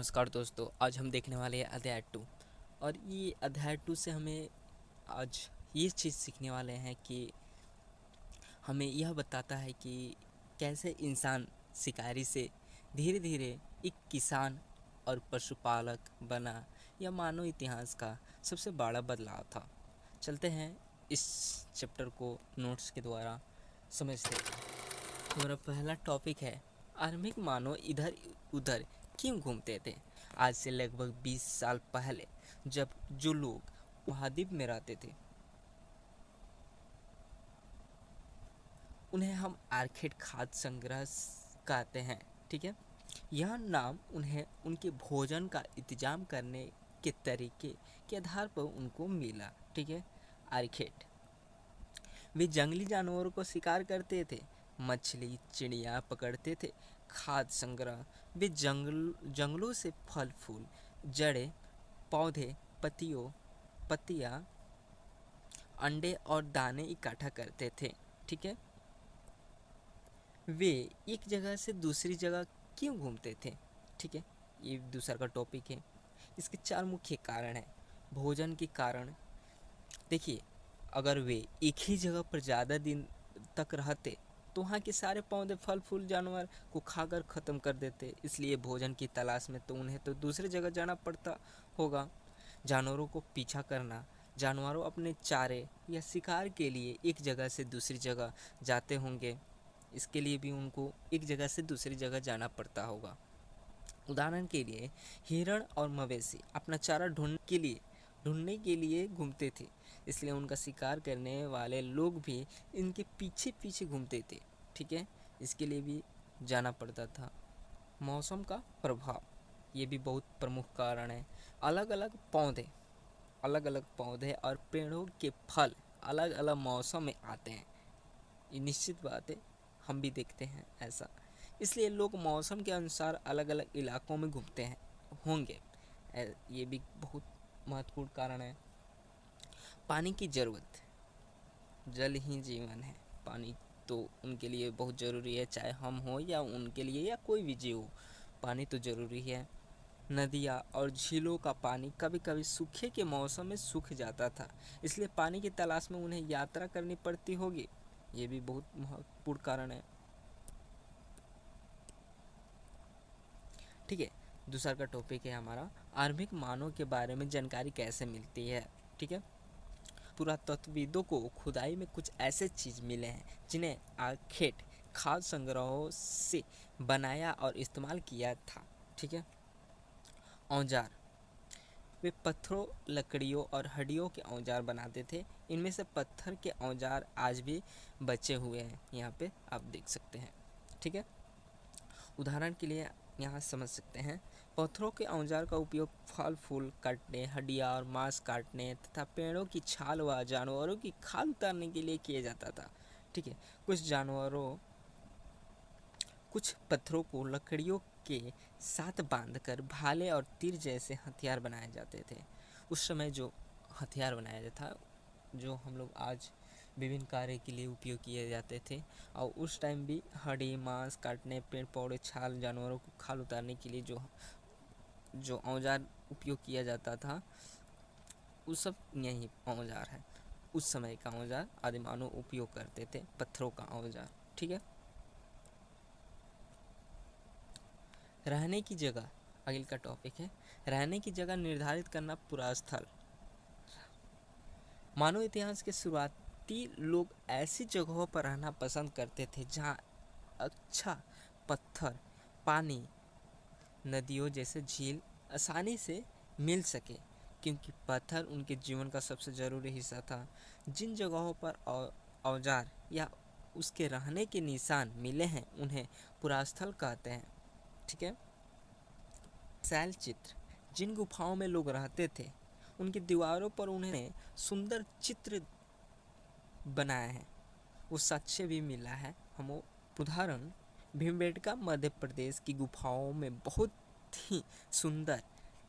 नमस्कार दोस्तों, आज हम देखने वाले हैं अध्याय 2। और ये अध्याय 2 से हमें आज ये चीज़ सीखने वाले हैं कि हमें यह बताता है कि कैसे इंसान शिकारी से धीरे धीरे एक किसान और पशुपालक बना। यह मानव इतिहास का सबसे बड़ा बदलाव था। चलते हैं इस चैप्टर को नोट्स के द्वारा समझते हैं। हमारा पहला टॉपिक है आरंभिक मानव इधर उधर क्यों घूमते थे। आज से लगभग 20 साल पहले जब जो लोग महाद्वीप में रहते थे उन्हें हम आर्किड खाद्य संग्रह कहते हैं। ठीक है, यह नाम उन्हें उनके भोजन का इंतजाम करने के तरीके के आधार पर उनको मिला। ठीक है, आर्किड वे जंगली जानवरों को शिकार करते थे, मछली चिड़िया पकड़ते थे। खाद्य संग्रह वे जंगलों से फल फूल जड़ें पौधे पत्तियां अंडे और दाने इकट्ठा करते थे। ठीक है, वे एक जगह से दूसरी जगह क्यों घूमते थे। ठीक है, ये दूसरा का टॉपिक है। इसके 4 मुख्य कारण हैं। भोजन के कारण, देखिए अगर वे एक ही जगह पर ज़्यादा दिन तक रहते तो वहाँ के सारे पौधे फल फूल जानवर को खाकर ख़त्म कर देते, इसलिए भोजन की तलाश में तो उन्हें तो दूसरी जगह जाना पड़ता होगा। जानवरों को पीछा करना, जानवरों अपने चारे या शिकार के लिए एक जगह से दूसरी जगह जाते होंगे, इसके लिए भी उनको एक जगह से दूसरी जगह जाना पड़ता होगा। उदाहरण के लिए हिरण और मवेशी अपना चारा ढूंढने के लिए घूमते थे, इसलिए उनका शिकार करने वाले लोग भी इनके पीछे पीछे घूमते थे। ठीक है, इसके लिए भी जाना पड़ता था। मौसम का प्रभाव, ये भी बहुत प्रमुख कारण है। अलग अलग पौधे और पेड़ों के फल अलग अलग मौसम में आते हैं, ये निश्चित बात है, हम भी देखते हैं ऐसा। इसलिए लोग मौसम के अनुसार अलग अलग इलाकों में घूमते हैं होंगे, ये भी बहुत महत्वपूर्ण कारण है। पानी की ज़रूरत, जल ही जीवन है। पानी तो उनके लिए बहुत ज़रूरी है, चाहे हम हो या उनके लिए या कोई भी जीव हो, पानी तो ज़रूरी है। नदियाँ और झीलों का पानी कभी कभी सूखे के मौसम में सूख जाता था, इसलिए पानी की तलाश में उन्हें यात्रा करनी पड़ती होगी, ये भी बहुत महत्वपूर्ण कारण है। ठीक है, दूसरा का टॉपिक है हमारा आरंभिक मानव के बारे में जानकारी कैसे मिलती है। ठीक है, पुरातत्वविदों को खुदाई में कुछ ऐसे चीज़ मिले हैं जिन्हें आर्किड खाद्य संग्रहों से बनाया और इस्तेमाल किया था। ठीक है, औजार, वे पत्थरों लकड़ियों और हड्डियों के औजार बनाते थे। इनमें से पत्थर के औजार आज भी बचे हुए हैं, यहाँ पे आप देख सकते हैं। ठीक है, उदाहरण के लिए यहाँ समझ सकते हैं, पत्थरों के औजार का उपयोग फल फूल काटने, हड्डियाँ और मांस काटने तथा पेड़ों की छाल व जानवरों की खाल उतारने के लिए किया जाता था। ठीक है, कुछ पत्थरों को लकड़ियों के साथ बांधकर भाले और तीर जैसे हथियार बनाए जाते थे। उस समय जो हथियार बनाया जाता था, जो हम लोग आज विभिन्न कार्य के लिए उपयोग किए जाते थे, और उस टाइम भी हड्डी मांस काटने, पेड़ पौधे छाल जानवरों को खाल उतारने के लिए जो औजार उपयोग किया जाता था, उस सब यही औजार है। उस समय का औजार आदिमानव उपयोग करते थे, पत्थरों का औजार। ठीक है, रहने की जगह, अगले का टॉपिक है रहने की जगह निर्धारित करना। पूरा स्थल, मानव इतिहास के शुरुआती लोग ऐसी जगहों पर रहना पसंद करते थे जहाँ अच्छा पत्थर, पानी, नदियों जैसे झील आसानी से मिल सके, क्योंकि पत्थर उनके जीवन का सबसे ज़रूरी हिस्सा था। जिन जगहों पर औजार या उसके रहने के निशान मिले हैं उन्हें पुरास्थल कहते हैं। ठीक है, शैल चित्र, जिन गुफाओं में लोग रहते थे उनकी दीवारों पर उन्हें सुंदर चित्र बनाए हैं, वो साक्ष्य भी मिला है हमको। उदाहरण, भीमबेटका मध्य प्रदेश की गुफाओं में बहुत ही सुंदर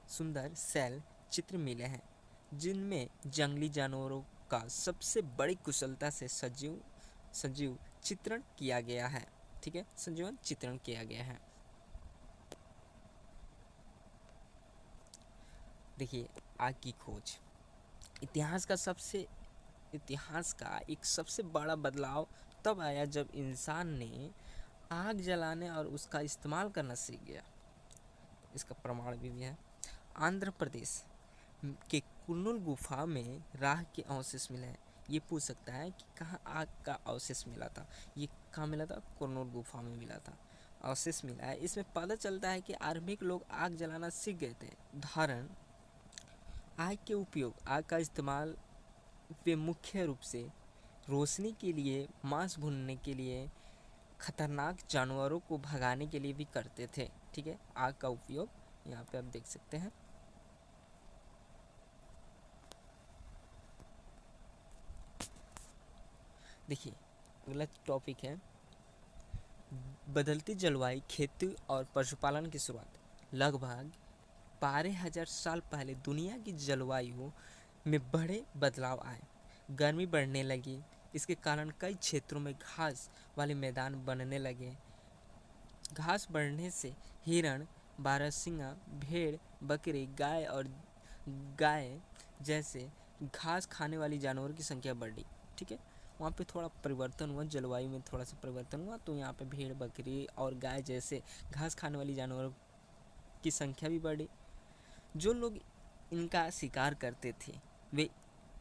सुंदर शैल चित्र मिले हैं, जिनमें जंगली जानवरों का सबसे बड़ी कुशलता से सजीव चित्रण किया गया है। ठीक है, सजीवन चित्रण किया गया है। देखिए, आग की खोज इतिहास का एक सबसे बड़ा बदलाव तब आया जब इंसान ने आग जलाने और उसका इस्तेमाल करना सीख गया। इसका प्रमाण भी है। आंध्र प्रदेश के कुन्नुल गुफा में राख के अवशेष मिले हैं। ये पूछ सकता है कि कहाँ आग का अवशेष मिला था। ये कहाँ मिला था? कुन्नुल गुफा में मिला था, अवशेष मिला है। इसमें पता चलता है कि आरंभिक लोग आग जलाना सीख गए थे। उदाहरण, आग का इस्तेमाल वे मुख्य रूप से रोशनी के लिए, मांस भूनने के लिए, खतरनाक जानवरों को भगाने के लिए भी करते थे। ठीक है, आग का उपयोग यहाँ पे आप देख सकते हैं। देखिए, अगला टॉपिक है बदलती जलवायु, खेती और पशुपालन की शुरुआत। लगभग 12,000 साल पहले दुनिया की जलवायु में बड़े बदलाव आए। गर्मी बढ़ने लगी। इसके कारण कई क्षेत्रों में घास वाले मैदान बनने लगे। घास बढ़ने से हिरण, बारहसिंगा, भेड़, बकरी, गाय जैसे घास खाने वाली जानवरों की संख्या बढ़ी। ठीक है, वहाँ पे थोड़ा परिवर्तन हुआ, जलवायु में थोड़ा सा परिवर्तन हुआ, तो यहाँ पे भेड़, बकरी और गाय जैसे घास खाने वाली जानवरों की संख्या भी बढ़ी। जो लोग इनका शिकार करते थे वे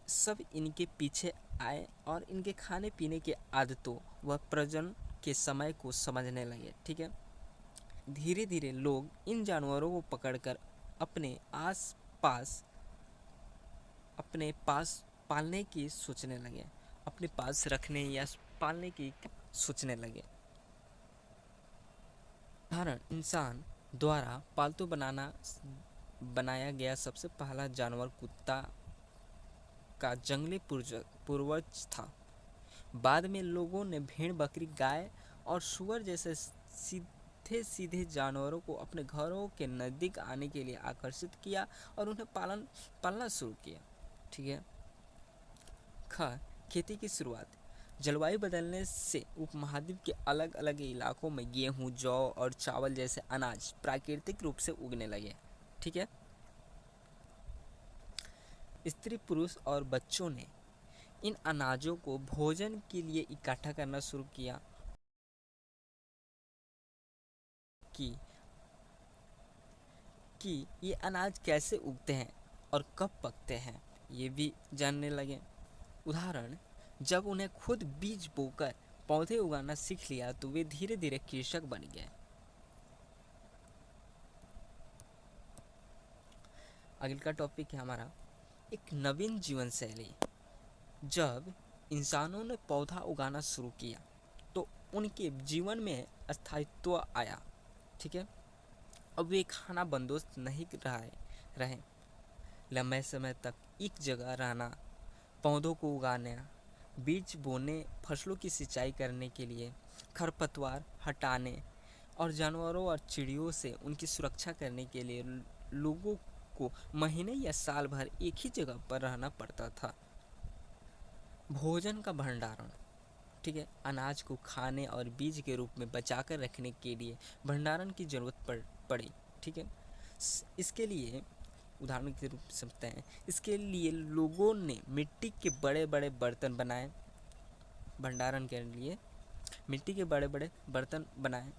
सब इनके पीछे आए और इनके खाने पीने के आदतों व प्रजनन के समय को समझने लगे। ठीक है, धीरे धीरे लोग इन जानवरों को पकड़कर अपने आस पास अपने पास पालने की सोचने लगे, अपने पास रखने या पालने की सोचने लगे। उदाहरण, इंसान द्वारा पालतू बनाया गया सबसे पहला जानवर कुत्ता का जंगली पूर्वज था। बाद में लोगों ने भेड़, बकरी, गाय और सूअर जैसे सीधे सीधे जानवरों को अपने घरों के नज़दीक आने के लिए आकर्षित किया और उन्हें पालना शुरू किया। ठीक है, खेती की शुरुआत। जलवायु बदलने से उपमहाद्वीप के अलग अलग इलाकों में गेहूं, जौ और चावल जैसे अनाज प्राकृतिक रूप से उगने लगे। ठीक है, स्त्री, पुरुष और बच्चों ने इन अनाजों को भोजन के लिए इकट्ठा करना शुरू किया कि ये अनाज कैसे उगते हैं और कब पकते हैं, ये भी जानने लगे। उदाहरण, जब उन्हें खुद बीज बोकर पौधे उगाना सीख लिया तो वे धीरे धीरे कृषक बन गए। अगला टॉपिक है हमारा एक नवीन जीवन शैली। जब इंसानों ने पौधा उगाना शुरू किया तो उनके जीवन में स्थायित्व आया। ठीक है, अब वे खाना बंदोबस्त नहीं रहे। लंबे समय तक एक जगह रहना, पौधों को उगाना, बीज बोने, फसलों की सिंचाई करने के लिए, खरपतवार हटाने और जानवरों और चिड़ियों से उनकी सुरक्षा करने के लिए लोगों को महीने या साल भर एक ही जगह पर रहना पड़ता था। भोजन का भंडारण। ठीक है, अनाज को खाने और बीज के रूप में बचाकर रखने के लिए भंडारण की जरूरत पड़ी। ठीक है, इसके लिए उदाहरण के रूप में समझते हैं। इसके लिए लोगों ने मिट्टी के बड़े बड़े बर्तन बनाए। भंडारण के लिए मिट्टी के बड़े बड़े बर्तन बनाए,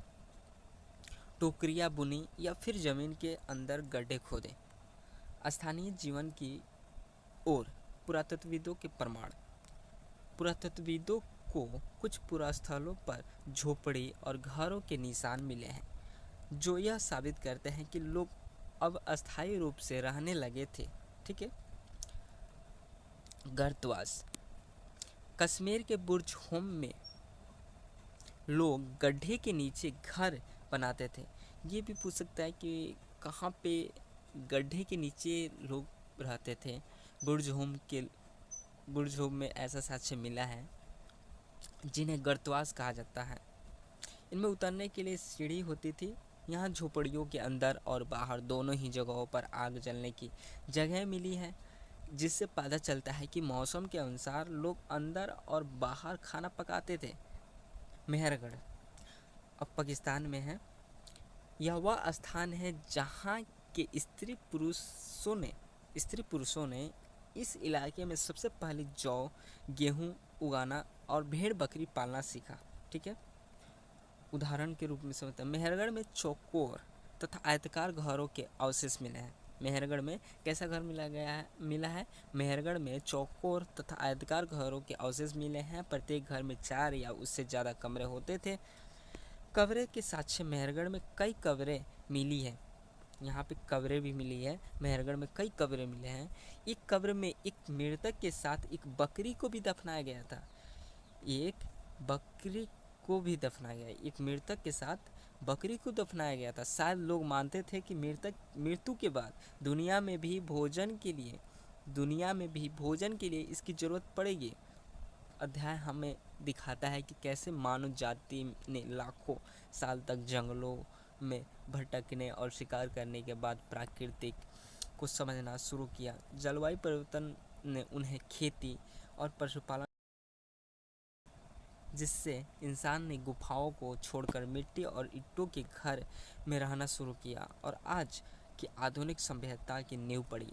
टोकरियाँ बुनी या फिर जमीन के अंदर गड्ढे खोदे। स्थानीय जीवन की ओर पुरातत्वविदों के प्रमाण। पुरातत्वविदों को कुछ पुरास्थलों पर झोपड़ी और घरों के निशान मिले हैं जो यह साबित करते हैं कि लोग अब अस्थायी रूप से रहने लगे थे। ठीक है, गर्तवास। कश्मीर के बुर्ज होम में लोग गड्ढे के नीचे घर बनाते थे। ये भी पूछ सकता है कि कहाँ पे गड्ढे के नीचे लोग रहते थे। बुर्ज होम में ऐसा साक्ष्य मिला है जिन्हें गर्तवास कहा जाता है। इनमें उतरने के लिए सीढ़ी होती थी। यहाँ झोपड़ियों के अंदर और बाहर दोनों ही जगहों पर आग जलने की जगह मिली है, जिससे पता चलता है कि मौसम के अनुसार लोग अंदर और बाहर खाना पकाते थे। मेहरगढ़ अब पाकिस्तान में है। यह वह स्थान है जहाँ के स्त्री पुरुषों ने स्त्री पुरुषों ने इस इलाके में सबसे पहले जौ, गेहूँ उगाना और भेड़ बकरी पालना सीखा। ठीक है, उदाहरण के रूप में समझते हैं, मेहरगढ़ में चौकोर तथा आयताकार घरों के अवशेष मिले हैं। मेहरगढ़ में कैसा घर मिला है? मेहरगढ़ में चौकोर तथा आयताकार घरों के अवशेष मिले हैं। प्रत्येक घर में 4 या उससे ज़्यादा कमरे होते थे। कब्रें के साक्ष्य मेहरगढ़ में कई कब्रें मिली है। यहाँ पे कब्रें भी मिली है। मेहरगढ़ में कई कब्रें मिले हैं। एक कब्र में एक मृतक के साथ एक बकरी को भी दफनाया गया था। एक बकरी को भी दफनाया गया, एक मृतक के साथ बकरी को दफनाया गया था। शायद लोग मानते थे कि मृत्यु के बाद दुनिया में भी भोजन के लिए इसकी ज़रूरत पड़ेगी। अध्याय हमें दिखाता है कि कैसे मानव जाति ने लाखों साल तक जंगलों में भटकने और शिकार करने के बाद प्रकृति को समझना शुरू किया। जलवायु परिवर्तन ने उन्हें खेती और पशुपालन, जिससे इंसान ने गुफाओं को छोड़कर मिट्टी और ईंटों के घर में रहना शुरू किया और आज की आधुनिक सभ्यता की नींव पड़ी।